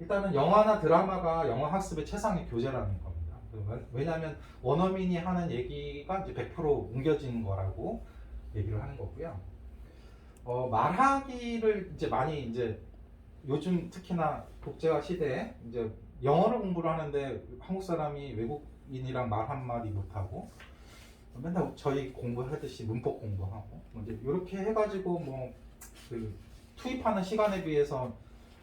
일단은 영화나 드라마가 영어 학습의 최상의 교재라는 겁니다. 왜냐하면 원어민이 하는 얘기가 이제 100% 옮겨지는 거라고 얘기를 하는 거고요. 말하기를 이제 많이 이제 요즘 특히나 국제화 시대에 이제 영어를 공부를 하는데 한국 사람이 외국인이랑 말 한마디 못하고 맨날 저희 공부하듯이 문법 공부하고 이제 이렇게 해가지고 그 투입하는 시간에 비해서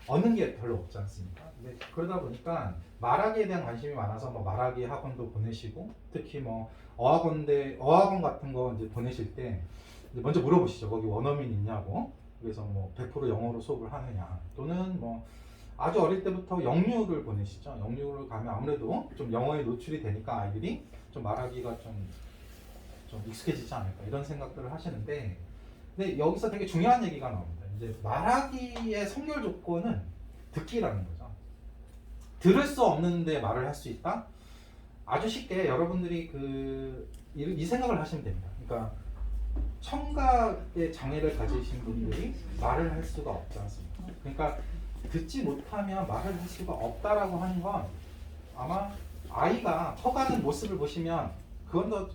얻는 게 별로 없지 않습니까? 근데 그러다 보니까 말하기에 대한 관심이 많아서 말하기 학원도 보내시고 특히 어학원 같은 거 이제 보내실 때 이제 먼저 물어보시죠. 거기 원어민 있냐고. 그래서 100% 영어로 수업을 하느냐 또는 아주 어릴 때부터 영유를 보내시죠. 영유를 가면 아무래도 좀 영어에 노출이 되니까 아이들이 좀 말하기가 좀 익숙해지지 않을까 이런 생각들을 하시는데 근데 여기서 되게 중요한 얘기가 나옵니다. 이제 말하기의 선결 조건은 듣기라는 거죠. 들을 수 없는데 말을 할 수 있다? 아주 쉽게 여러분들이 이 생각을 하시면 됩니다. 그러니까 청각의 장애를 가지신 분들이 말을 할 수가 없지 않습니까? 그러니까 듣지 못하면 말을 할 수가 없다라고 하는 건 아마 아이가 커가는 모습을 보시면 그건 더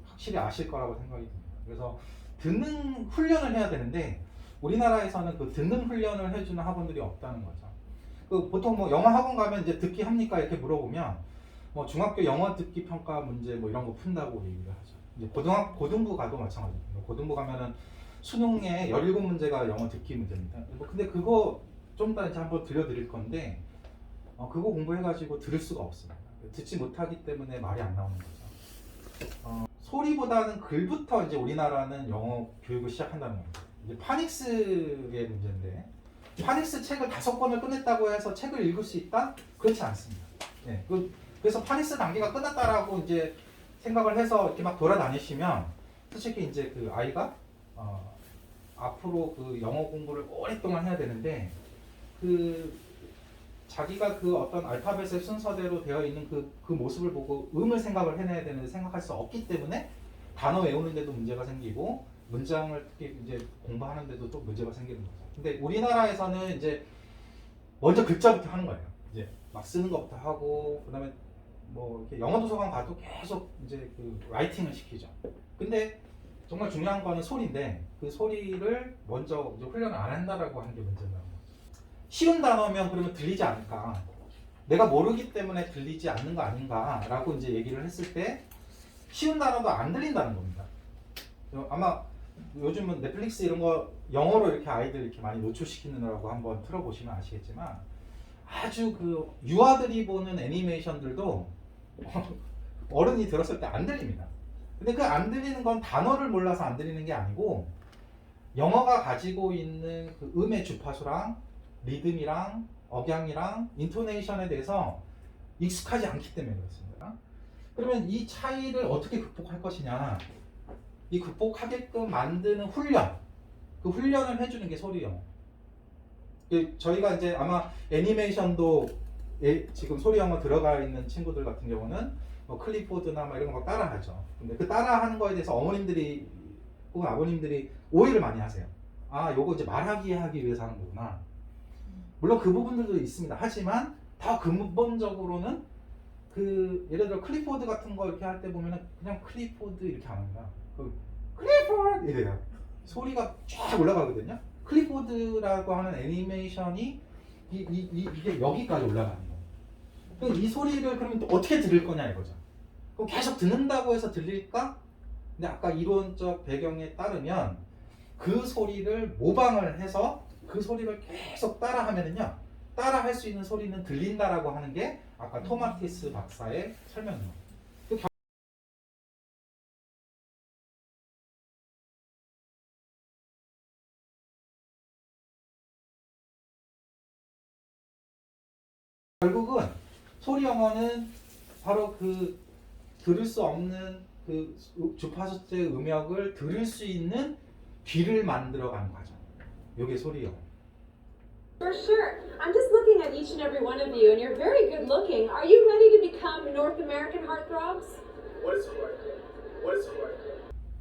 확실히 아실 거라고 생각이 듭니다. 그래서 듣는 훈련을 해야 되는데 우리나라에서는 그 듣는 훈련을 해주는 학원들이 없다는 거죠. 보통 영어 학원 가면 이제 듣기 합니까? 이렇게 물어보면 중학교 영어 듣기 평가 문제 이런 거 푼다고 얘기를 하죠. 이제 고등부 가도 마찬가지입니다. 고등부 가면은 수능에 17문제가 영어 듣기 문제입니다. 근데 그거 좀 더 이제 한번 들려드릴 건데 그거 공부해가지고 들을 수가 없습니다. 듣지 못하기 때문에 말이 안 나오는 거죠. 소리보다는 글부터 이제 우리나라는 영어 교육을 시작한다는 겁니다. 이제 파닉스의 문제인데 파닉스 책을 5권을 끝냈다고 해서 책을 읽을 수 있다? 그렇지 않습니다. 네, 그래서 파닉스 단계가 끝났다라고 이제 생각을 해서 이렇게 막 돌아다니시면 솔직히 이제 그 아이가 앞으로 그 영어 공부를 오랫동안 해야 되는데 자기가 어떤 알파벳의 순서대로 되어 있는 그 모습을 보고 음을 생각을 해내야 되는데 생각할 수 없기 때문에 단어 외우는데도 문제가 생기고 문장을 특히 이제 공부하는데도 또 문제가 생기는 거죠. 근데 우리나라에서는 이제 먼저 글자부터 하는 거예요. 이제 막 쓰는 것부터 하고 그다음에 이렇게 영어 도서관 가도 계속 이제 라이팅을 시키죠. 근데 정말 중요한 거는 소리인데 그 소리를 먼저 이제 훈련을 안 한다라고 하는 게 문제라는 거죠. 쉬운 단어면 그러면 들리지 않을까? 내가 모르기 때문에 들리지 않는 거 아닌가라고 이제 얘기를 했을 때 쉬운 단어도 안 들린다는 겁니다. 아마 요즘은 넷플릭스 이런 거 영어로 이렇게 아이들 이렇게 많이 노출시키느라고 한번 틀어보시면 아시겠지만 아주 유아들이 보는 애니메이션들도 어른이 들었을 때 안 들립니다. 근데 그 안 들리는 건 단어를 몰라서 안 들리는 게 아니고 영어가 가지고 있는 그 음의 주파수랑 리듬이랑 억양이랑 인토네이션에 대해서 익숙하지 않기 때문에 그렇습니다. 그러면 이 차이를 어떻게 극복할 것이냐? 이 극복하게끔 만드는 훈련, 그 훈련을 해주는 게 소리 영어. 저희가 이제 아마 애니메이션도 지금 소리 영어 들어가 있는 친구들 같은 경우는 클리포드나 이런 거 따라하죠. 근데 그 따라하는 거에 대해서 어머님들이 혹은 아버님들이 오해를 많이 하세요. 요거 이제 말하기 하기 위해서 하는 거구나. 물론 그 부분들도 있습니다. 하지만 더 근본적으로는 예를 들어 클리포드 같은 거 이렇게 할 때 보면은 그냥 클리포드 이렇게 안 합니다. 클리포드 이래요. 소리가 쫙 올라가거든요. 클리포드라고 하는 애니메이션이 이게 여기까지 올라가는 거예요. 그럼 이 소리를 그러면 또 어떻게 들을 거냐 이거죠. 그럼 계속 듣는다고 해서 들릴까? 근데 아까 이론적 배경에 따르면 그 소리를 모방을 해서 그 소리를 계속 따라하면은요, 따라할 수 있는 소리는 들린다라고 하는 게 아까 토마티스 박사의 설명입니다. 결국은 소리 영어는 바로 들을 수 없는 주파수의 음역을 들을 수 있는 귀를 만들어가는 과정. 이게 소리 영어. For sure. I'm just looking at each and every one of you, and you're very good looking. Are you ready to become North American heartthrobs? What is heart? What is heart?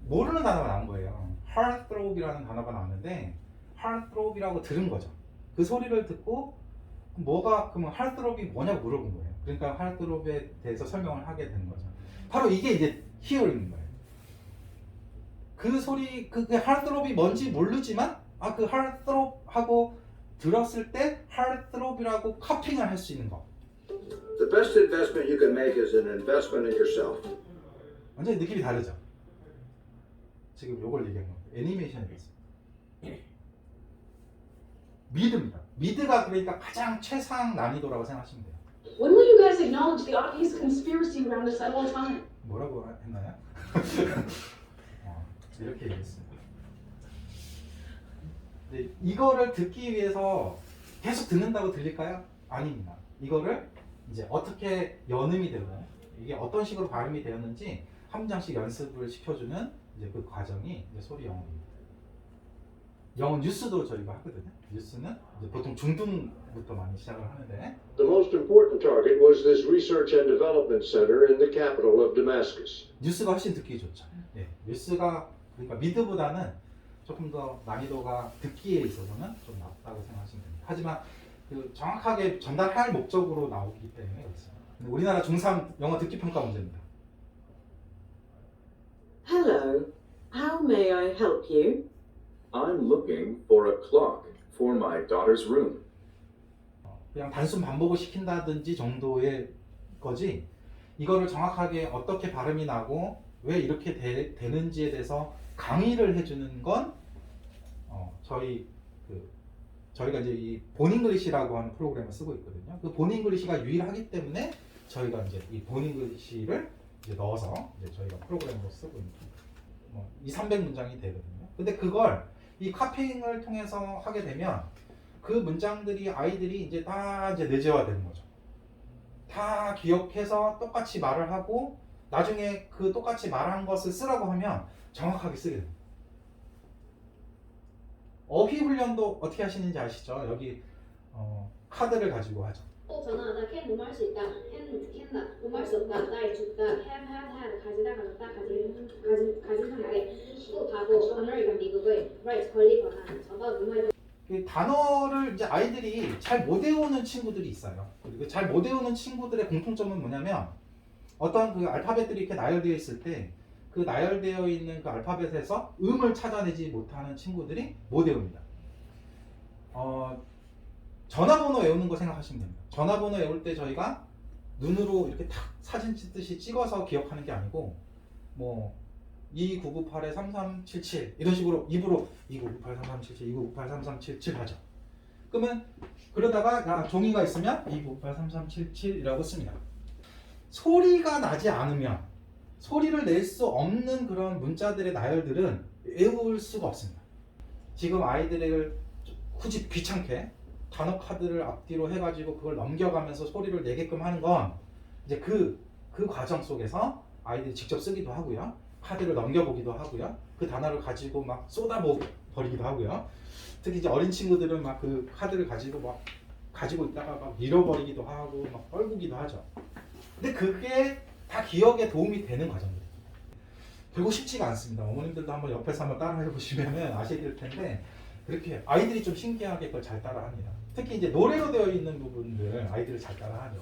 모르는 단어가 나온 거예요. heartthrob이라는 단어가 나왔는데 heartthrob이라고 들은 거죠. 그 소리를 듣고 그러면 하트롭이 뭐냐고 물어본 거예요. 그러니까 하트롭에 대해서 설명을 하게 되는 거죠. 바로 이게 이제 히어링인 거예요. 그 소리, 그 하트롭이 뭔지 모르지만 그 하트롭하고 들었을 때 하트롭이라고 커핑을 할 수 있는 거. The best investment you can make is an investment in yourself. 완전히 느낌이 다르죠. 지금 요걸 얘기한 겁니다. 애니메이션이겠어요. 미드입니다. 미드가 그러니까 가장 최상 난이도라고 생각하시면 돼요. When will you guys acknowledge the obvious conspiracy around us at all time? 뭐라고 했나요? 이렇게 얘기했습니다. 네, 이거를 듣기 위해서 계속 듣는다고 들릴까요? 아닙니다. 이거를 이제 어떻게 연음이 되고 이게 어떤 식으로 발음이 되었는지 한 문장씩 연습을 시켜주는 이제 그 과정이 이제 소리 영어입니다. 영어 뉴스도 저희가 하거든요. 뉴스는 이제 보통 중등부터 많이 시작을 하는데 The most important target was this research and development center in the capital of Damascus. 뉴스가 훨씬 듣기 좋죠. 네, 뉴스가 그러니까 미드보다는 조금 더 난이도가 듣기에 있어서는 좀 낮다고 생각하시면 됩니다. 하지만 그 정확하게 전달할 목적으로 나오기 때문에 그렇습니다. 근데 우리나라 중3 영어 듣기 평가 문제입니다. Hello, how may I help you? I'm looking for a clock for my daughter's room. 그냥 단순 반복을 시킨다든지 정도의 거지 이거를 정확하게 어떻게 발음이 나고 왜 이렇게 되는지에 대해서 강의를 해주는 건 저희가 이제 이 본잉글리시라고 하는 프로그램을 쓰고 있거든요. 그 본잉글리시가 유일하기 때문에 저희가 이제 이 본잉글리시를 이제 넣어서 이제 저희가 프로그램으로 쓰고 있는 200-300문장이 되거든요. 근데 그걸 이 카핑을 통해서 하게 되면 그 문장들이 아이들이 이제 다 이제 내재화되는 거죠. 다 기억해서 똑같이 말을 하고 나중에 그 똑같이 말한 것을 쓰라고 하면 정확하게 쓰게 됩니다. 어휘 훈련도 어떻게 하시는지 아시죠? 여기 카드를 가지고 하죠. 꼭 전화하다 캔 뭐할 수 있다 캔다 뭐할 수 없다 나의 줬다 have 가지다 가졌다 가진 상태 또 바보 아메리칸 미국의 right 권리 권한 저가 뭐할 그 단어를 이제 아이들이 잘 못 외우는 친구들이 있어요. 그리고 잘 못 외우는 친구들의 공통점은 뭐냐면 어떤 그 알파벳들이 이렇게 나열되어 있을 때 그 나열되어 있는 그 알파벳에서 음을 찾아내지 못하는 친구들이 못 외웁니다. 전화번호 외우는 거 생각하시면 됩니다. 전화번호 외울 때 저희가 눈으로 이렇게 탁 사진 찍듯이 찍어서 기억하는 게 아니고 2998-3377 이런 식으로 입으로 2998-3377 2998-3377 하죠. 그러면 그러다가 종이가 있으면 2998-3377이라고 씁니다. 소리가 나지 않으면 소리를 낼 수 없는 그런 문자들의 나열들은 외울 수가 없습니다. 지금 아이들을 굳이 귀찮게 단어 카드를 앞뒤로 해가지고 그걸 넘겨가면서 소리를 내게끔 하는 건 이제 그 과정 속에서 아이들이 직접 쓰기도 하고요. 카드를 넘겨보기도 하고요. 그 단어를 가지고 막 쏟아버리기도 하고요. 특히 이제 어린 친구들은 막 그 카드를 가지고 있다가 막 잃어버리기도 하고 막 뻘구기도 하죠. 근데 그게 다 기억에 도움이 되는 과정입니다. 결국 쉽지가 않습니다. 어머님들도 한번 옆에서 한번 따라해 보시면 아시게 될 텐데 그렇게 아이들이 좀 신기하게 그걸 잘 따라합니다. 특히 이제 노래로 되어 있는 부분들 아이들이 잘 따라하죠.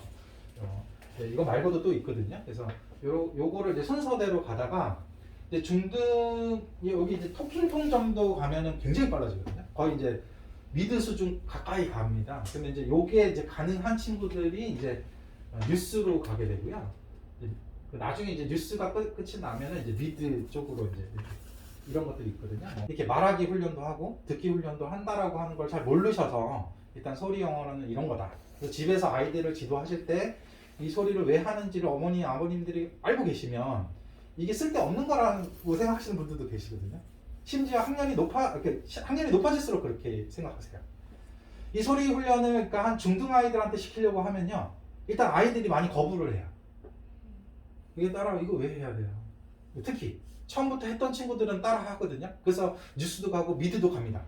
네, 이거 말고도 또 있거든요. 그래서 요거를 이제 순서대로 가다가 이제 중등 여기 이제 토킹통 정도 가면은 굉장히 빨라지거든요. 거의 이제 미드 수준 가까이 갑니다. 그러면 이제 요게 이제 가능한 친구들이 이제 뉴스로 가게 되고요. 나중에 이제 뉴스가 끝이 나면은 이제 미드 쪽으로 이제 이런 것들이 있거든요. 이렇게 말하기 훈련도 하고 듣기 훈련도 한다라고 하는 걸 잘 모르셔서 일단 소리 영어는 이런 거다. 그래서 집에서 아이들을 지도하실 때 이 소리를 왜 하는지를 어머니, 아버님들이 알고 계시면 이게 쓸데없는 거라고 생각하시는 분들도 계시거든요. 심지어 학년이 높아질수록 그렇게 생각하세요. 이 소리 훈련을 그러니까 한 중등 아이들한테 시키려고 하면요. 일단 아이들이 많이 거부를 해요. 이게 이거 왜 해야 돼요? 특히 처음부터 했던 친구들은 따라 하거든요. 그래서 뉴스도 가고 미드도 갑니다.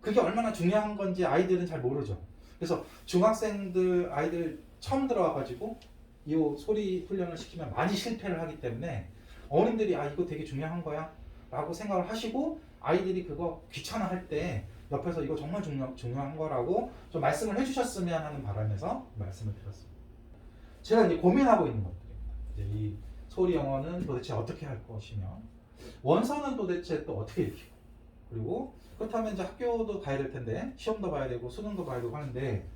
그게 얼마나 중요한 건지 아이들은 잘 모르죠. 그래서 중학생들 아이들 처음 들어와가지고 이 소리 훈련을 시키면 많이 실패를 하기 때문에 어머님들이 이거 되게 중요한 거야 라고 생각을 하시고 아이들이 그거 귀찮아 할 때 옆에서 이거 정말 중요한 거라고 좀 말씀을 해주셨으면 하는 바람에서 말씀을 드렸습니다. 제가 이제 고민하고 있는 것들입니다. 이제 이 소리 영어는 도대체 어떻게 할 것이며 원서는 도대체 또 어떻게 익히고 그리고 그렇다면 이제 학교도 가야 될 텐데 시험도 봐야 되고 수능도 봐야 되고 하는데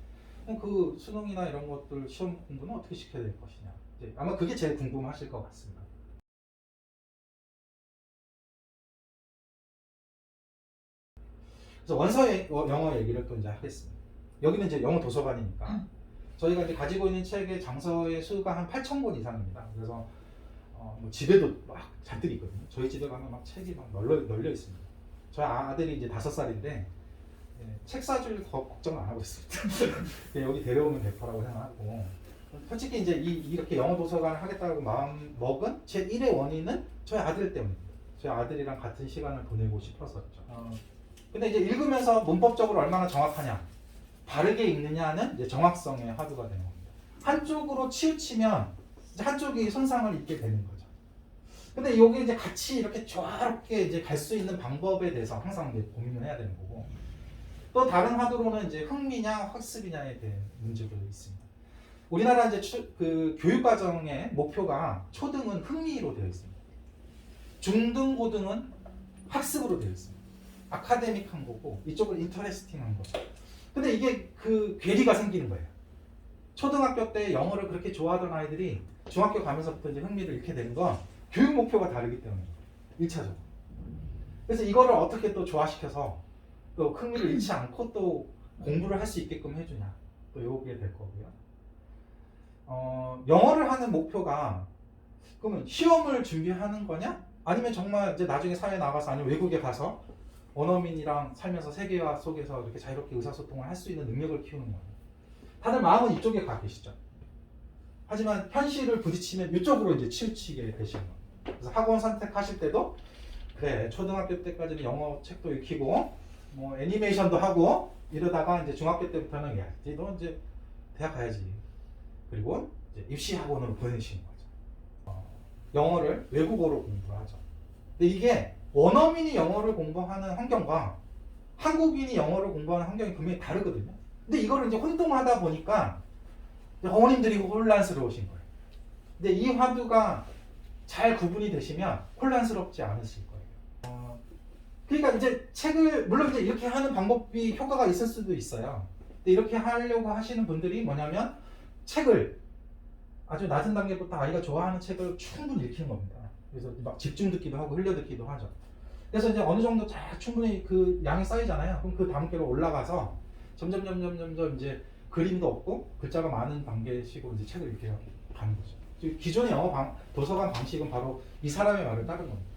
그 수능이나 이런 것들 시험 공부는 어떻게 시켜야 될 것이냐 이제 아마 그게 제일 궁금하실 것 같습니다. 그래서 원서 영어 얘기를 또 이제 하겠습니다. 여기는 이제 영어 도서관이니까 저희가 이제 가지고 있는 책의 장서의 수가 한 8,000권 이상입니다. 그래서 뭐 집에도 막 잔뜩 있거든요. 저희 집에 가면 막 책이 막 널려 있습니다. 저희 아들이 이제 5살인데 책 사줄 걱정을 안 하고 있습니다. 여기 데려오면 될 거라고 생각하고 솔직히 이제 이렇게 영어 도서관을 하겠다고 마음 먹은 제 1의 원인은 저희 아들 때문입니다. 저희 아들이랑 같은 시간을 보내고 싶어서죠. 근데 이제 읽으면서 문법적으로 얼마나 정확하냐, 바르게 읽느냐는 이제 정확성의 화두가 되는 겁니다. 한쪽으로 치우치면 이제 한쪽이 손상을 입게 되는 거죠. 근데 여기 이제 같이 이렇게 조화롭게 이제 갈 수 있는 방법에 대해서 항상 이제 고민을 해야 되는 거고, 또 다른 화두로는 이제 흥미냐 학습이냐에 대한 문제도 있습니다. 우리나라 이제 그 교육과정의 목표가 초등은 흥미로 되어 있습니다. 중등, 고등은 학습으로 되어 있습니다. 아카데믹한 거고 이쪽은 인터레스팅한 거죠. 근데 이게 그 괴리가 생기는 거예요. 초등학교 때 영어를 그렇게 좋아하던 아이들이 중학교 가면서부터 이제 흥미를 잃게 되는 건 교육 목표가 다르기 때문입니다. 1차적으로. 그래서 이거를 어떻게 또 조화시켜서 또 흥미를 잃지 않고 또 공부를 할 수 있게끔 해주냐, 또 요게 될 거고요. 영어를 하는 목표가 그러면 시험을 준비하는 거냐? 아니면 정말 이제 나중에 사회에 나가서 아니면 외국에 가서 원어민이랑 살면서 세계화 속에서 이렇게 자유롭게 의사소통을 할 수 있는 능력을 키우는 거예요. 다들 마음은 이쪽에 가 계시죠. 하지만 현실을 부딪히면 이쪽으로 이제 치우치게 되시는 거예요. 그래서 학원 선택하실 때도 그래 초등학교 때까지는 영어 책도 익히고 뭐 애니메이션도 하고 이러다가 이제 중학교 때부터는 야, 너 이제 대학 가야지. 그리고 이제 입시 학원으로 보내시는 거죠. 영어를 외국어로 공부를 하죠. 근데 이게 원어민이 영어를 공부하는 환경과 한국인이 영어를 공부하는 환경이 분명히 다르거든요. 근데 이거를 이제 혼동하다 보니까 어머님들이 혼란스러우신 거예요. 근데 이 화두가 잘 구분이 되시면 혼란스럽지 않으실 거예요. 그러니까 이제 책을 물론 이제 이렇게 하는 방법이 효과가 있을 수도 있어요. 근데 이렇게 하려고 하시는 분들이 뭐냐면 책을 아주 낮은 단계부터 아이가 좋아하는 책을 충분히 읽히는 겁니다. 그래서 막 집중 듣기도 하고 흘려 듣기도 하죠. 그래서 이제 어느 정도 잘 충분히 그 양이 쌓이잖아요. 그럼 그 단계로 올라가서 점점 이제 그림도 없고 글자가 많은 단계식으로 이제 책을 이렇게 가는 거죠. 기존의 영어 도서관 방식은 바로 이 사람의 말을 따른 겁니다.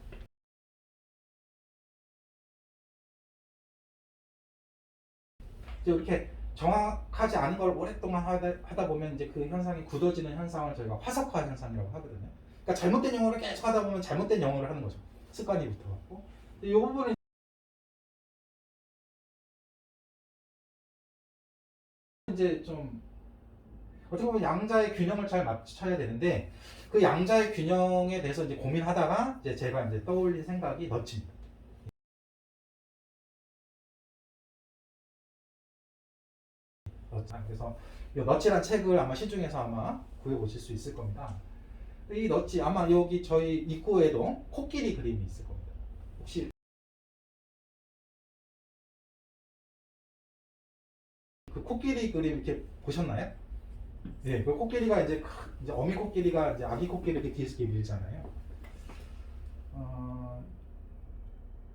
이렇게 정확하지 않은 걸 오랫동안 하다 보면 이제 그 현상이 굳어지는 현상을 저희가 화석화 현상이라고 하거든요. 그러니까 잘못된 영어를 계속 하다 보면 잘못된 영어를 하는 거죠. 습관이 붙어갖고. 이 부분은 이제 좀 어떻게 보면 양자의 균형을 잘 맞춰야 되는데 그 양자의 균형에 대해서 이제 고민하다가 이제 제가 이제 떠올린 생각이 너치입니다. 그래서 이 너치란 책을 아마 시중에서 아마 구해보실 수 있을 겁니다. 이 너치 아마 여기 저희 입구에도 코끼리 그림이 있을 겁니다. 혹시 그 코끼리 그림 이렇게 보셨나요? 네, 그 코끼리가 이제 어미 코끼리가 이제 아기 코끼리 이렇게 뒤에서 이렇게 밀잖아요.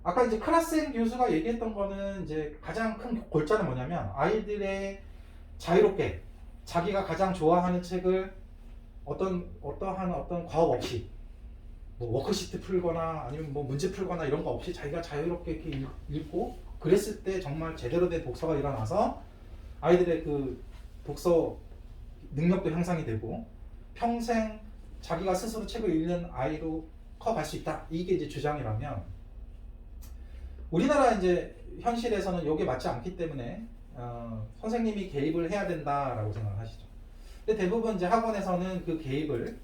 아까 이제 클라센 교수가 얘기했던 거는 이제 가장 큰 골자는 뭐냐면 아이들의 자유롭게 자기가 가장 좋아하는 책을 어떠한 과업 없이 뭐 워크시트 풀거나 아니면 뭐 문제 풀거나 이런 거 없이 자기가 자유롭게 이렇게 읽고 그랬을 때 정말 제대로 된 독서가 일어나서 아이들의 그 독서 능력도 향상이 되고 평생 자기가 스스로 책을 읽는 아이로 커갈 수 있다. 이게 이제 주장이라면 우리나라 이제 현실에서는 이게 맞지 않기 때문에 선생님이 개입을 해야 된다라고 생각하시죠. 근데 대부분 이제 학원에서는 그 개입을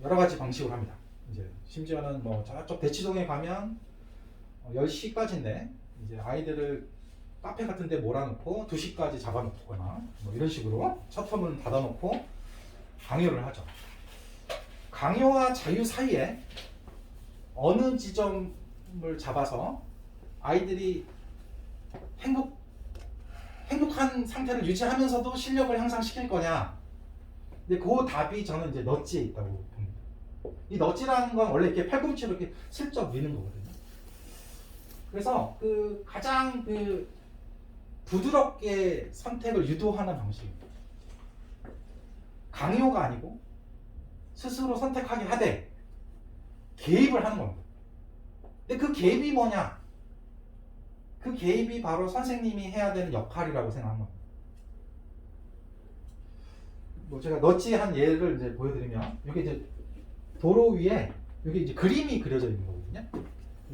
여러 가지 방식으로 합니다. 이제 심지어는 뭐 저쪽 대치동에 가면 10시까지인데 이제 아이들을 카페 같은 데 몰아놓고 2시까지 잡아놓거나 뭐 이런 식으로 셔터문 닫아놓고 강요를 하죠. 강요와 자유 사이에 어느 지점을 잡아서 아이들이 행복한 상태를 유지하면서도 실력을 향상시킬 거냐. 근데 그 답이 저는 이제 넛지에 있다고 봅니다. 이 넛지라는 건 원래 이렇게 팔꿈치로 이렇게 슬쩍 미는 거거든요. 그래서 그 가장 그 부드럽게 선택을 유도하는 방식입니다. 강요가 아니고 스스로 선택하게 하되 개입을 하는 겁니다. 근데 그 개입이 뭐냐? 그 개입이 바로 선생님이 해야 되는 역할이라고 생각한 겁니다. 뭐 제가 넛지 한 예를 이제 보여드리면 여기 이제 도로 위에 여기 이제 그림이 그려져 있는 거거든요.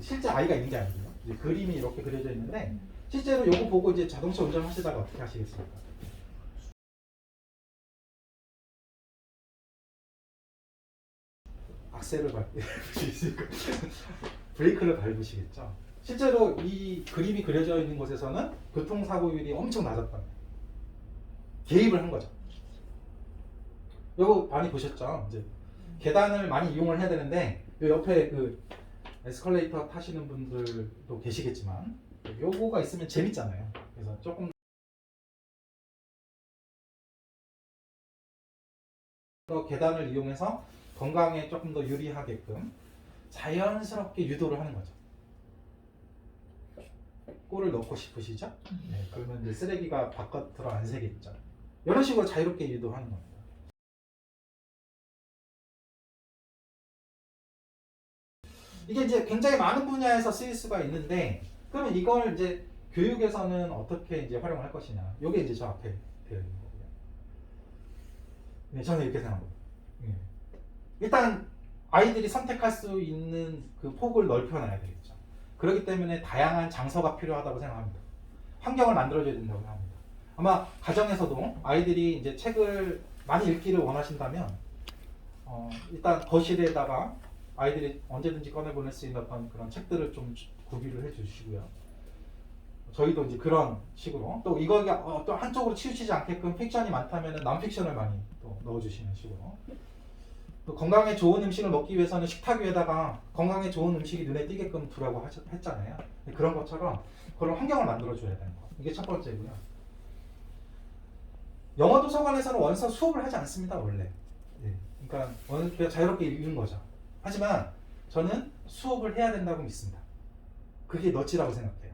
실제 아이가 있는 게 아니고요. 이제 그림이 이렇게 그려져 있는데 실제로 이거 보고 이제 자동차 운전하시다가 어떻게 하시겠습니까? 악셀을 밟으시니까 브레이크를 밟으시겠죠. 실제로 이 그림이 그려져 있는 곳에서는 교통사고율이 엄청 낮았답니다. 개입을 한 거죠. 이거 많이 보셨죠? 이제 계단을 많이 이용을 해야 되는데 요 옆에 그 에스컬레이터 타시는 분들도 계시겠지만 요거가 있으면 재밌잖아요. 그래서 조금 더 계단을 이용해서 건강에 조금 더 유리하게끔 자연스럽게 유도를 하는 거죠. 골을 넣고 싶으시죠? 네, 그러면 이제 쓰레기가 바깥으로 안 새겠죠. 이런 식으로 자유롭게 유도하는 겁니다. 이게 이제 굉장히 많은 분야에서 쓰일 수가 있는데, 그러면 이걸 이제 교육에서는 어떻게 이제 활용을 할 것이냐. 이게 이제 저 앞에 되어 있는 거고요. 네, 저는 이렇게 생각합니다. 네. 일단 아이들이 선택할 수 있는 그 폭을 넓혀놔야 되겠죠. 그렇기 때문에 다양한 장소가 필요하다고 생각합니다. 환경을 만들어줘야 된다고 생각합니다. 아마 가정에서도 아이들이 이제 책을 많이 읽기를 원하신다면 일단 거실에다가 아이들이 언제든지 꺼내보낼 수 있는 어떤 그런 책들을 좀 구비를 해주시고요. 저희도 이제 그런 식으로 또 이거가 또 한쪽으로 치우치지 않게끔 픽션이 많다면 난픽션을 많이 또 넣어주시는 식으로. 또 건강에 좋은 음식을 먹기 위해서는 식탁 위에다가 건강에 좋은 음식이 눈에 띄게끔 두라고 했잖아요. 그런 것처럼 그런 환경을 만들어줘야 되는 거. 이게 첫 번째고요. 영어 도서관에서는 원서 수업을 하지 않습니다, 원래. 네. 그러니까 그냥 자유롭게 읽는 거죠. 하지만 저는 수업을 해야 된다고 믿습니다. 그게 넛지라고 생각해요.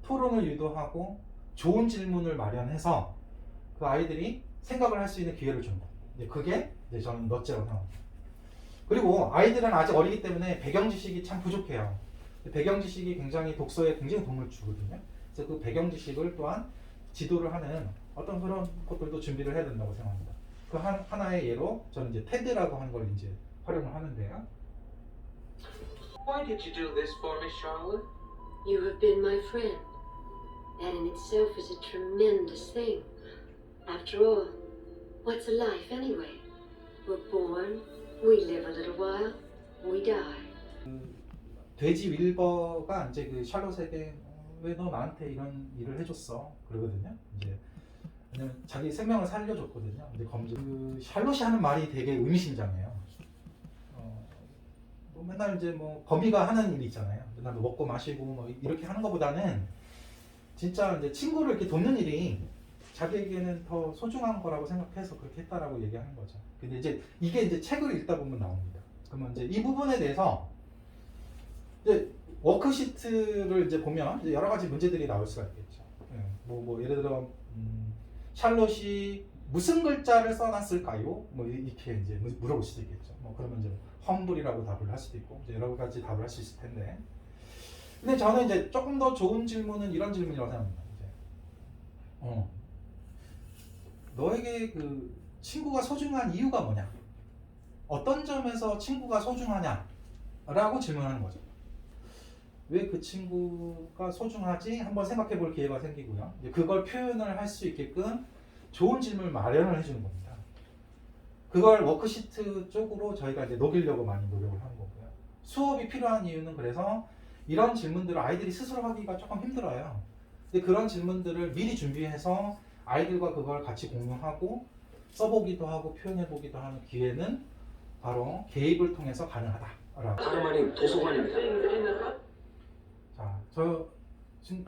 토론을 유도하고 좋은 질문을 마련해서 그 아이들이 생각을 할 수 있는 기회를 주는 거. 그게 이제 저는 넛지라고 생각합니다. 그리고 아이들은 아직 어리기 때문에 배경 지식이 참 부족해요. 배경 지식이 굉장히 독서에 굉장히 도움을 주거든요. 그래서 그 배경 지식을 또한 지도를 하는 어떤 그런 것들도 준비를 해야 된다고 생각합니다. 그 하나의 예로 저는 이제 테드라고 하는 걸 이제 활용을 하는데요. Why did you do this for me, Charlotte? You have been my friend. That in itself is a tremendous thing. After all, what's a life anyway? We're born, we live a little while, we die. 돼지 윌버가 이제 그 샬롯에게 왜 너 나한테 이런 일을 해줬어? 그러거든요. 이제 왜냐면 자기 생명을 살려줬거든요. 근데 그 샬롯이 하는 말이 되게 의미심장해요. 뭐 맨날 이제 뭐 거미가 하는 일이 있잖아요. 맨날 뭐 먹고 마시고 뭐 이렇게 하는 것보다는 진짜 이제 친구를 이렇게 돕는 일이 자기에게는 더 소중한 거라고 생각해서 그렇게 했다라고 얘기하는 거죠. 근데 이제 이게 이제 책을 읽다 보면 나옵니다. 그러면 이제 이 부분에 대해서 이제 워크시트를 이제 보면 이제 여러 가지 문제들이 나올 수가 있겠죠. 뭐 예를 들어 샬롯이 무슨 글자를 써놨을까요? 뭐 이렇게 이제 물어볼 수도 있겠죠. 뭐 그러면 이제 험블이라고 답을 할 수도 있고 이제 여러 가지 답을 할 수 있을 텐데. 근데 저는 이제 조금 더 좋은 질문은 이런 질문이라고 생각합니다. 이제 너에게 그 친구가 소중한 이유가 뭐냐? 어떤 점에서 친구가 소중하냐? 라고 질문하는 거죠. 왜 그 친구가 소중하지? 한번 생각해 볼 기회가 생기고요. 이제 그걸 표현을 할 수 있게끔 좋은 질문을 마련을 해주는 겁니다. 그걸 워크시트 쪽으로 저희가 이제 녹이려고 많이 노력을 하는 거고요. 수업이 필요한 이유는 그래서 이런 질문들을 아이들이 스스로 하기가 조금 힘들어요. 근데 그런 질문들을 미리 준비해서 아이들과 그걸 같이 공유하고 써보기도 하고 표현해보기도 하는 기회는 바로 개입을 통해서 가능하다라고. 다름 아닌 도서관입니다. 자,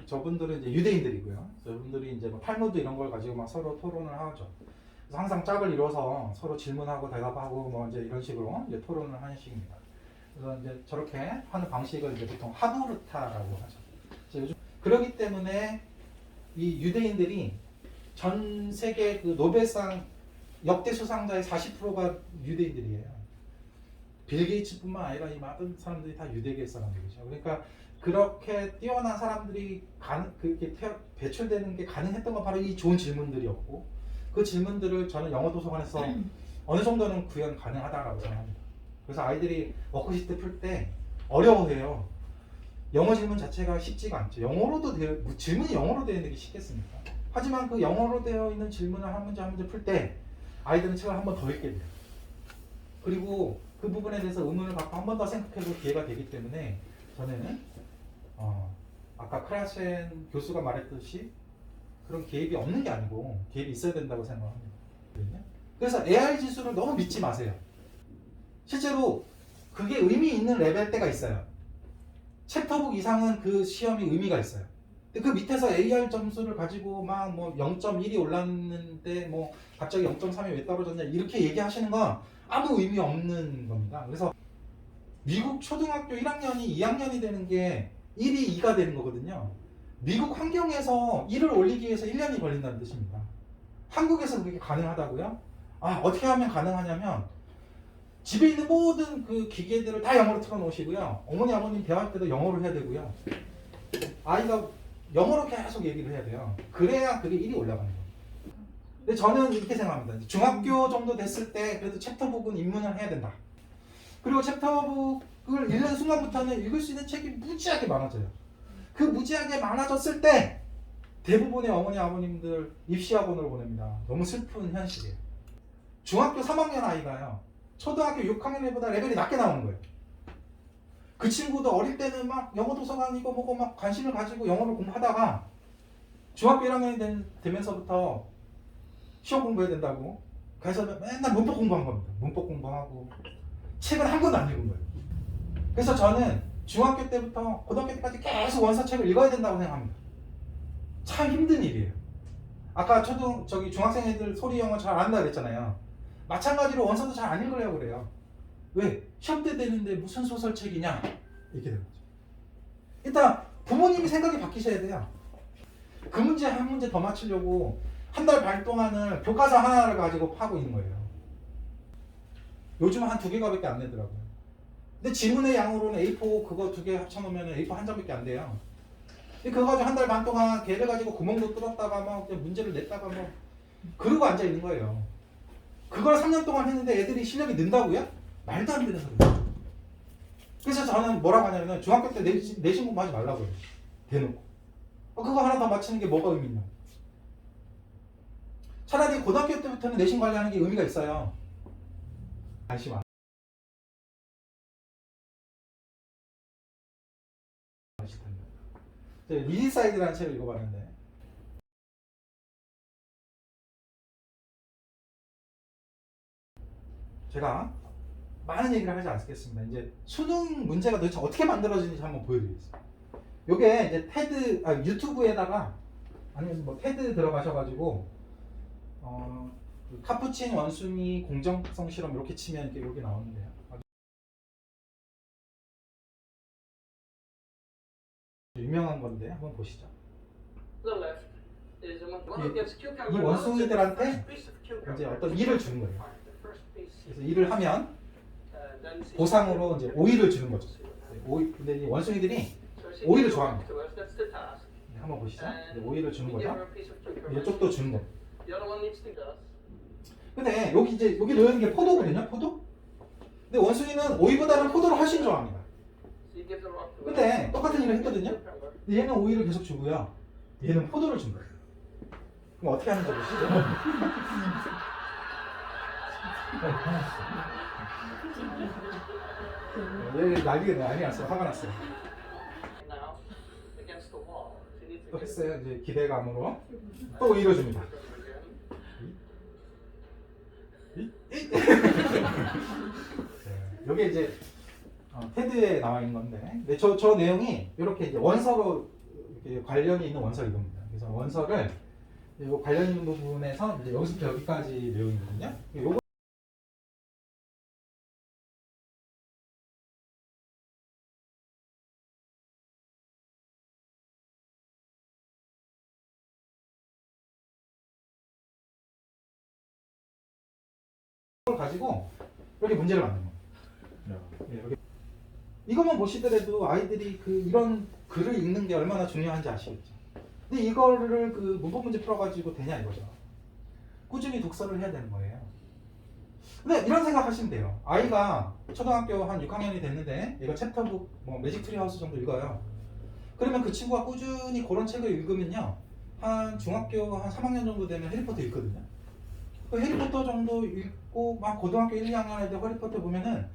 저분들은 이제 유대인들이고요. 저분들이 이제 뭐 탈무드 이런 걸 가지고 막 서로 토론을 하죠. 그래서 항상 짝을 이뤄서 서로 질문하고 대답하고 뭐 이제 이런 식으로 이제 토론을 하는 식입니다. 그래서 이제 저렇게 하는 방식을 이제 보통 하부르타라고 하죠. 그래서 요즘 그렇기 때문에 이 유대인들이 전 세계 그 노벨상 역대 수상자의 40%가 유대인들이에요. 빌 게이츠뿐만 아니라 이 많은 사람들이 다 유대계 사람들이죠. 그러니까 그렇게 뛰어난 사람들이 그렇게 배출되는 게 가능했던 건 바로 이 좋은 질문들이었고, 그 질문들을 저는 영어 도서관에서 어느 정도는 구현 가능하다라고 생각합니다. 그래서 아이들이 워크시트 풀 때 어려워해요. 영어 질문 자체가 쉽지가 않죠. 질문이 영어로 되어 있는 게 쉽겠습니까? 하지만 그 영어로 되어 있는 질문을 한 문제 한 문제 풀 때 아이들은 책을 한 번 더 읽게 돼요. 그리고 그 부분에 대해서 의문을 갖고 한 번 더 생각해볼 기회가 되기 때문에 저는 아까 크라센 교수가 말했듯이 그런 개입이 없는 게 아니고 개입이 있어야 된다고 생각합니다. 그래서 AI 지수를 너무 믿지 마세요. 실제로 그게 의미 있는 레벨 때가 있어요. 챕터북 이상은 그 시험이 의미가 있어요. 근데 그 밑에서 AR 점수를 가지고 막 뭐 0.1이 올랐는데 뭐 갑자기 0.3이 왜 떨어졌냐 이렇게 얘기하시는 건 아무 의미 없는 겁니다. 그래서 미국 초등학교 1학년이 2학년이 되는 게 1이 2가 되는 거거든요. 미국 환경에서 1을 올리기 위해서 1년이 걸린다는 뜻입니다. 한국에서 그게 가능하다고요? 어떻게 하면 가능하냐면 집에 있는 모든 그 기계들을 다 영어로 틀어놓으시고요. 어머니 아버님 대화할 때도 영어로 해야 되고요. 아이가 영어로 계속 얘기를 해야 돼요. 그래야 그게 1이 올라가는 거예요. 근데 저는 이렇게 생각합니다. 중학교 정도 됐을 때 그래도 챕터북은 입문을 해야 된다. 그리고 챕터북을 읽는 순간부터는 읽을 수 있는 책이 무지하게 많아져요. 그 무지하게 많아졌을 때 대부분의 어머니 아버님들 입시학원으로 보냅니다. 너무 슬픈 현실이에요. 중학교 3학년 아이가요. 초등학교 6학년보다 레벨이 낮게 나오는 거예요. 그 친구도 어릴 때는 막 영어 도서관이고 뭐고 막 관심을 가지고 영어를 공부하다가 중학교 1학년이 되면서부터 시험 공부해야 된다고 그래서 맨날 문법 공부한 겁니다. 문법 공부하고 책은 한 권도 안 읽은 거예요. 그래서 저는 중학교 때부터 고등학교 때까지 계속 원서책을 읽어야 된다고 생각합니다. 참 힘든 일이에요. 아까 중학생 애들 소리 영어 잘 안 한다 그랬잖아요. 마찬가지로 원서도 잘 안 읽으려고 그래요. 왜? 시험 때 되는데 무슨 소설책이냐? 이렇게 되는 거죠. 일단 부모님이 생각이 바뀌셔야 돼요. 그 문제 한 문제 더 맞추려고 한 달 반 동안을 교과서 하나를 가지고 파고 있는 거예요. 요즘 한 2개가밖에 안 내더라고요. 근데 지문의 양으로는 A4 그거 2개 합쳐놓으면 A4 한 장밖에 안 돼요. 근데 그거 가지고 한 달 반 동안 걔를 가지고 구멍도 뚫었다가 막 문제를 냈다가 뭐 그러고 앉아 있는 거예요. 그걸 3년 동안 했는데 애들이 실력이 는다고요? 말도 안 되는 소리예요. 그래서 저는 뭐라고 하냐면 중학교 때 내신 공부하지 말라고요. 대놓고. 그거 하나 더 맞추는 게 뭐가 의미 있냐. 차라리 고등학교 때부터는 내신 관리하는 게 의미가 있어요. 관심 안. 리디사이드라는 책을 읽어봤는데 제가 많은 얘기를 하지 않겠습니다. 이제 수능 문제가 도대체 어떻게 만들어지는지 한번 보여드리겠습니다. 요게 이제 유튜브에다가 아니면 뭐 테드 들어가셔가지고 그 카푸친 원숭이 공정성 실험 이렇게 치면 이렇게 여기 나오는데요. 유명한 건데 한번 보시죠. 이 원숭이들한테 이제 어떤 일을 주는 거예요. 그래서 일을 하면 보상으로 이제 오이를 주는 거죠. 근데 이 원숭이들이 오이를 좋아합니다. 한번 보시죠. 오이를 주는 거죠. 이쪽도 주는 거. 근데 여기 넣는 게 포도거든요. 포도. 근데 원숭이는 오이보다는 포도를 훨씬 좋아합니다. 근데 똑같은 일을 했거든요. 근데 얘는 오이를 계속 주고요. 얘는 포도를 준 거예요. 그럼 어떻게 하는지 보시죠. 얘 난리 났어요. 화가 났어요. 또 했어요. 이제 기대감으로 또 이뤄줍니다. 이게 이제 테드에 나와 있는 건데, 근데 저 내용이 이렇게 이제 원서로 이렇게 관련이 있는 원서 이겁니다. 그래서 원서를 요 관련 있는 부분에서 이제 여기서부터 여기까지 내용이거든요. 요거 가지고 이렇게 문제를 만든 거예요. 이렇게. 이것만 보시더라도 아이들이 이런 글을 읽는 게 얼마나 중요한지 아시겠죠. 근데 이거를 문법 문제 풀어가지고 되냐 이거죠. 꾸준히 독서를 해야 되는 거예요. 근데 이런 생각하시면 돼요. 아이가 초등학교 한 6학년이 됐는데 얘가 챕터북 매직 트리 하우스 정도 읽어요. 그러면 그 친구가 꾸준히 그런 책을 읽으면요, 한 중학교 한 3학년 정도 되면 해리포터 읽거든요. 그 해리포터 정도 읽고 막 고등학교 1, 2학년 애들 해리포터 보면은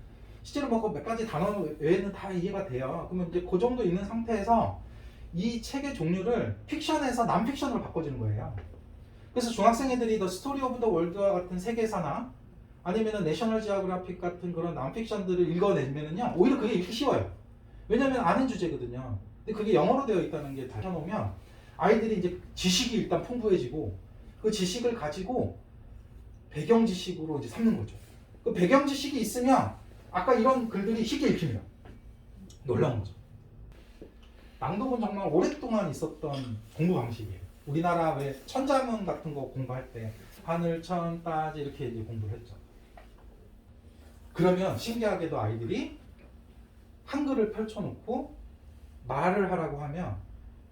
실제로 몇 가지 단어 외에는 다 이해가 돼요. 그러면 이제 그 정도 있는 상태에서 이 책의 종류를 픽션에서 난픽션으로 바꿔주는 거예요. 그래서 중학생 애들이 더 스토리 오브 더 월드와 같은 세계사나 아니면은 내셔널 지오그래픽 같은 그런 난픽션들을 읽어내면은요, 오히려 그게 읽기 쉬워요. 왜냐면 아는 주제거든요. 근데 그게 영어로 되어 있다는 게 다 해놓으면 아이들이 이제 지식이 일단 풍부해지고 그 지식을 가지고 배경 지식으로 이제 삼는 거죠. 그 배경 지식이 있으면 아까 이런 글들이 쉽게 읽힙니다. 놀라운 거죠. 낭독은 정말 오랫동안 있었던 공부 방식이에요. 우리나라 왜 천자문 같은 거 공부할 때 하늘, 천, 따지 이렇게 이제 공부를 했죠. 그러면 신기하게도 아이들이 한글을 펼쳐놓고 말을 하라고 하면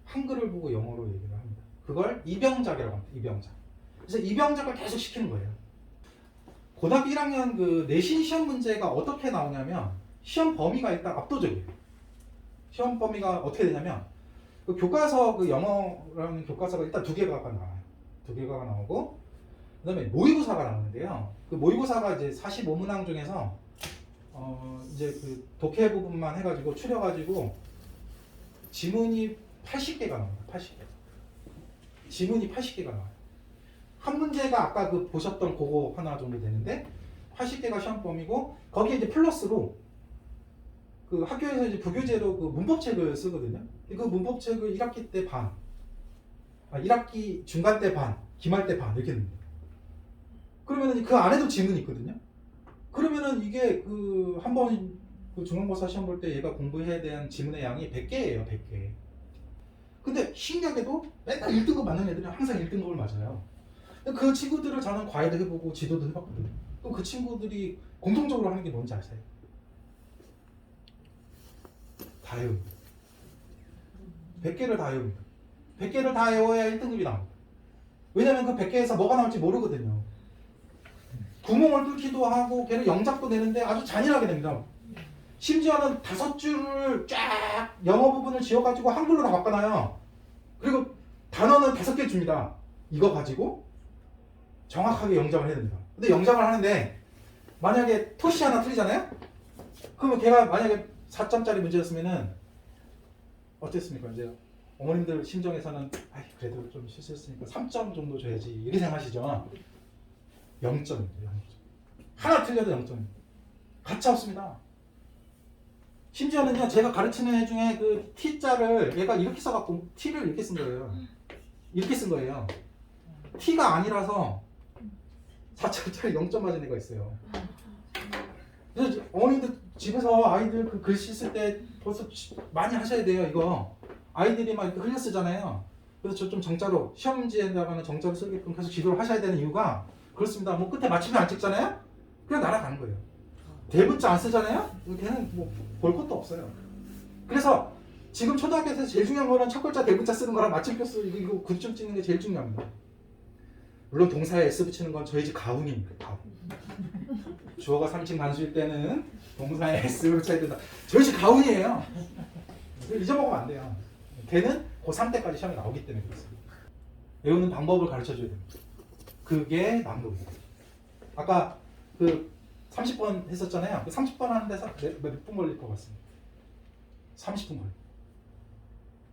한글을 보고 영어로 얘기를 합니다. 그걸 입영작이라고 합니다. 입영작. 그래서 입영작을 계속 시키는 거예요. 고등학교 1학년 내신 시험 문제가 어떻게 나오냐면 시험 범위가 일단 압도적이에요. 시험 범위가 어떻게 되냐면 교과서 영어라는 교과서가 일단 2개가 나와요. 2개가 나오고 그다음에 모의고사가 나오는데요. 그 모의고사가 이제 45문항 중에서 이제 독해 부분만 해가지고 추려가지고 지문이 80개가 나옵니다. 80개. 지문이 80개가 나와요. 한 문제가 아까 보셨던 그거 하나 정도 되는데 80개가 시험 범위고 거기에 이제 플러스로 학교에서 이제 부교재로 문법책을 쓰거든요. 그 문법책을 1학기 때 반, 1학기 중간 때 반, 기말 때 반 이렇게 됩니다. 그러면은 그 안에도 지문이 있거든요. 그러면은 이게 한번 중간고사 시험 볼 때 얘가 공부해야 되는 지문의 양이 100개예요, 100개. 근데 신기하게도 맨날 1등급 맞는 애들은 항상 1등급을 맞아요. 그 친구들을 저는 과외도 해보고 지도도 해봤거든요. 또 그 친구들이 공통적으로 하는 게 뭔지 아세요? 다 외웁니다. 100개를 다 외웁니다. 100개를 다 외워야 1등급이 나옵니다. 왜냐면 그 100개에서 뭐가 나올지 모르거든요. 구멍을 뚫기도 하고 걔를 영작도 내는데 아주 잔인하게 됩니다. 심지어는 5줄을 쫙 영어 부분을 지어가지고 한글로 다 바꿔놔요. 그리고 단어는 5개 줍니다. 이거 가지고 정확하게 영작을 해야 됩니다. 근데 영작을 하는데 만약에 토시 하나 틀리잖아요? 그러면 걔가 만약에 4점짜리 문제였으면은 어땠습니까? 이제 어머님들 심정에서는 그래도 좀 실수했으니까 3점 정도 줘야지 이렇게 생각하시죠? 0점입니다. 0점. 하나 틀려도 0점입니다. 가차 없습니다. 심지어는요, 제가 가르치는 애 중에 T자를 얘가 이렇게 써갖고 T를 이렇게 쓴 거예요. 이렇게 쓴 거예요. T가 아니라서 4점짜리 0점 맞은 애가 있어요. 그래서 어머님들 집에서 아이들 글씨 쓸 때 벌써 많이 하셔야 돼요. 이거 아이들이 막 이렇게 흘려 쓰잖아요. 그래서 저 좀 정자로 시험지에다가는 정자로 쓰게끔 계속 지도를 하셔야 되는 이유가 그렇습니다. 끝에 맞추면 안 찍잖아요. 그냥 날아가는 거예요. 대문자 안 쓰잖아요. 걔는 볼 것도 없어요. 그래서 지금 초등학교에서 제일 중요한 거는 첫 글자 대문자 쓰는 거랑 맞춤표 쓰고 이거 굿좀 찍는 게 제일 중요합니다. 물론 동사에 S 붙이는 건 저희 집 가훈입니다. 가훈. 주어가 3층 단수일 때는 동사에 S를 붙여야 된다. 저희 집 가훈이에요. 잊어먹으면 안 돼요. 걔는 고3 때까지 시험에 나오기 때문에 그렇습니다. 외우는 방법을 가르쳐줘야 됩니다. 그게 낭독이에요. 아까 30번 했었잖아요. 30번 하는데 몇 분 걸릴 것 같습니다. 30분 걸려요.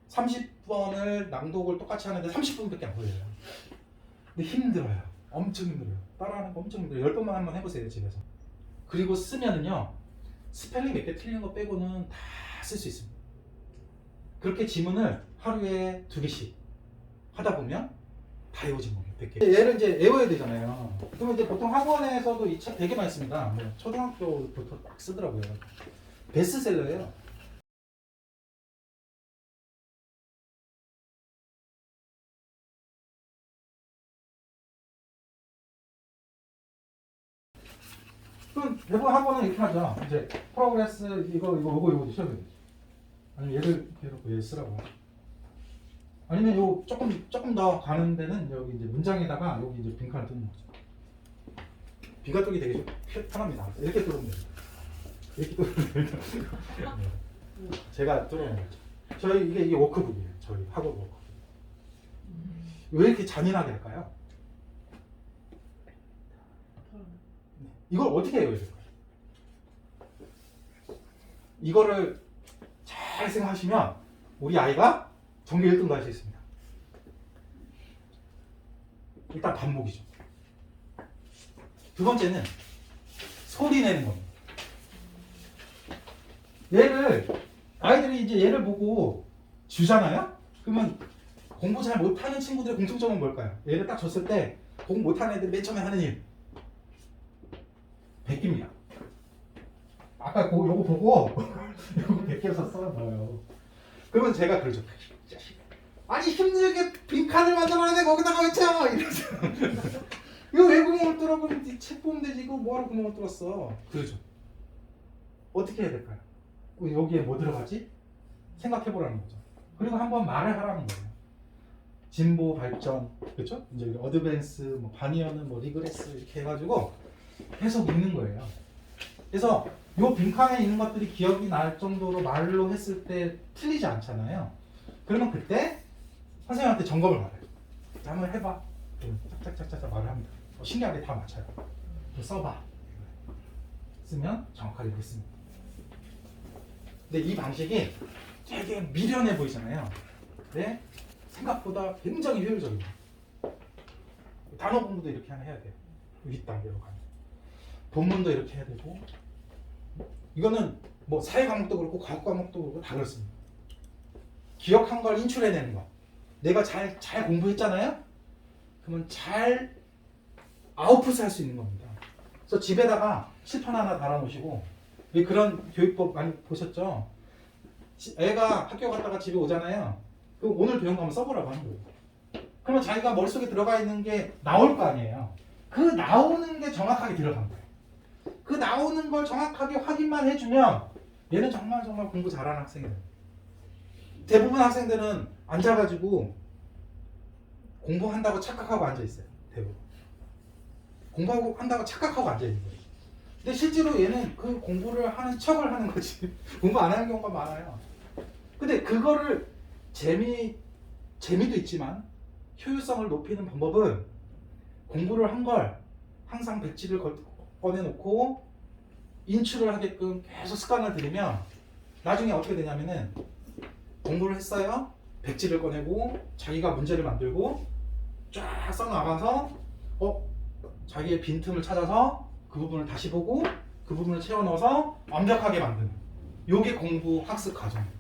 30번을 낭독을 똑같이 하는데 30분밖에 안 걸려요. 근데 힘들어요. 엄청 힘들어요. 따라하는 거 엄청 힘들어요. 10번만 한번 해보세요, 집에서. 그리고 쓰면은요, 스펠링 몇 개 틀린 거 빼고는 다 쓸 수 있습니다. 그렇게 지문을 하루에 2개씩 하다 보면 다 외워진 거예요. 100개. 얘를 이제 외워야 되잖아요. 그러면 이제 보통 학원에서도 이 책 되게 많이 씁니다. 뭐 초등학교부터 막 쓰더라고요. 베스트셀러예요. 그럼 대부분 학원은 이렇게 하죠. 이제 프로그레스 이거 시험해 되죠. 아니면 얘를 이렇게 해놓고 얘 쓰라고. 아니면 요 조금 더 가는 데는 여기 이제 문장에다가 여기 이제 빈칸을 뚫는 거죠. 빈칸 뚫기 되게 좀 편합니다. 이렇게 뚫으면 돼요. 이렇게 뚫으면 돼요. 네. 제가 뚫어놓은 거죠. 저희 이게 워크북이에요. 저희 학원 워크북. 왜 이렇게 잔인하게 할까요? 이걸 어떻게 해야 될까요? 이거를 잘 생각하시면 우리 아이가 전교 1등도 할 수 있습니다. 일단 반복이죠. 두 번째는 소리 내는 겁니다. 얘를 아이들이 이제 얘를 보고 주잖아요? 그러면 공부 잘 못하는 친구들의 공통점은 뭘까요? 얘를 딱 줬을 때 공부 못하는 애들이 맨 처음에 하는 일 베낍니다. 아까 요거 보고 요거 베껴서 써봐요. 그러면 제가 그러죠. 아니 힘들게 빈칸을 만들어놨는데 거기다가 왜 채워? 이러죠. 이거 왜 구멍을 뚫어? 그럼 책 보면 되지. 이거 뭐하러 구멍을 뚫었어? 그러죠. 어떻게 해야 될까요? 여기에 뭐 들어가지? 생각해보라는 거죠. 그리고 한번 말을 하라는 거예요. 진보, 발전, 그렇죠? 이제 어드밴스, 뭐 바니어는 뭐 리그레스 이렇게 해가지고 계속 읽는 거예요. 그래서 요 빈칸에 있는 것들이 기억이 날 정도로 말로 했을 때 틀리지 않잖아요. 그러면 그때 선생님한테 점검을 받아요. 한번 해봐. 짝짝짝짝 말을 합니다. 신기하게 다 맞춰요. 써봐. 쓰면 정확하게 됐습니다. 근데 이 방식이 되게 미련해 보이잖아요. 근데 생각보다 굉장히 효율적이에요. 단어 공부도 이렇게 하나 해야 돼요. 윗단계로 가면. 본문도 이렇게 해야 되고. 이거는 뭐 사회 과목도 그렇고 과학 과목도 그렇고 다 그렇습니다. 기억한 걸 인출해내는 거. 내가 잘 공부했잖아요? 그러면 잘 아웃풋을 할 수 있는 겁니다. 그래서 집에다가 칠판 하나 달아놓으시고, 그런 교육법 많이 보셨죠? 애가 학교 갔다가 집에 오잖아요. 그럼 오늘 배운 거 한번 써보라고 하는 거예요. 그러면 자기가 머릿속에 들어가 있는 게 나올 거 아니에요. 그 나오는 게 정확하게 들어간 거예요. 그 나오는 걸 정확하게 확인만 해주면 얘는 정말 공부 잘하는 학생이에요. 대부분 학생들은 앉아가지고 공부한다고 착각하고 앉아있어요. 대부분. 공부한다고 착각하고 앉아있는 거예요. 근데 실제로 얘는 그 공부를 하는 척을 하는 거지. 공부 안 하는 경우가 많아요. 근데 그거를 재미도 있지만 효율성을 높이는 방법은 공부를 한 걸 항상 백지를 꺼내놓고 인출을 하게끔 계속 습관을 들이면 나중에 어떻게 되냐면은 공부를 했어요. 백지를 꺼내고 자기가 문제를 만들고 쫙 써나가서 자기의 빈틈을 찾아서 그 부분을 다시 보고 그 부분을 채워 넣어서 완벽하게 만드는 요게 공부 학습 과정이에요.